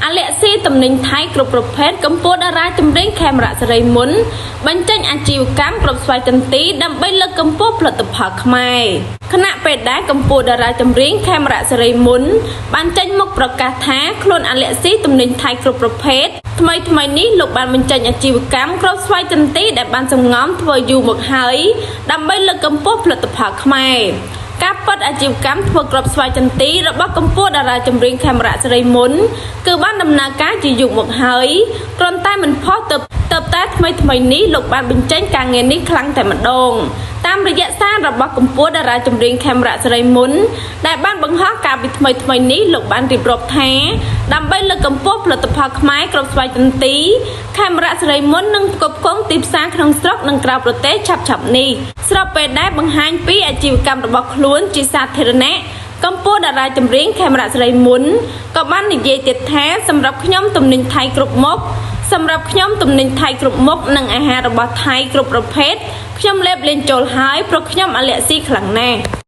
អាឡែស៊ីតំណែងថៃគ្រប់ប្រភេទកម្ពុជាតារាចម្រៀងខេមរៈសេរីមុនបញ្ចេញអាជីវកម្មគ្រប់ស្វ័យចន្ទីដើម្បីលើកកម្ពស់ផលិតផលខ្មែរខណៈពេលដែលកម្ពុជាតារាចម្រៀងខេមរៈសេរីមុនបានចេញមកប្រកាសថាខ្លួនអាឡែស៊ីតំណែងថៃគ្រប់ប្រភេទថ្មីនេះលោកបានបញ្ចេញអាជីវកម្មគ្រប់ស្វ័យចន្ទីដែលបានសំងំធ្វើយូរមកហើយដើម្បីលើកកម្ពស់ផលិតផលខ្មែរការប៉ັດអាជីវកម្មធ្វើក្របស្វ័យចន្ទីរបស់កម្ពុជាតារាចម្រៀងខេមរៈសេរីមុនគឺបានដំណើរការជាយូរមកហើយគ្រាន់តែមិនផុសទៅតែថ្មីនេះលោកបានបញ្ចេញការងារនេះខ្លាំងតែម្ដងតាមរយៈសាររបស់កម្ពុជាតារាចម្រៀងខេមរៈសេរីមុនដែលបានបង្ហោះការពីថ្មីនេះលោកបានរៀបរាប់ថាដើម្បីលើកកម្ពស់ផលិតផលខ្មែរគ្រប់ស្វ័យចន្ទីខេមរៈសេរីមុននឹងផ្គត់ផ្គង់ទីផ្សារក្នុងស្រុកនិងក្រៅប្រទេសឆាប់នេះស្របពេលដែលបង្ហាញពីអាជីវកម្មរបស់ខ្លួនជាសាធារណៈកម្ពុជាតារាចម្រៀងខេមរៈសេរីមុនក៏បាននិយាយទៀតថាសម្រាប់ខ្ញុំទំនិញថៃគ្រប់មុខនិងអាហាររបស់ថៃគ្រប់ប្រភេទខ្ញុំលេបលេងចូលហើយព្រោះខ្ញុំអាឡែស៊ីខ្លាំងណាស់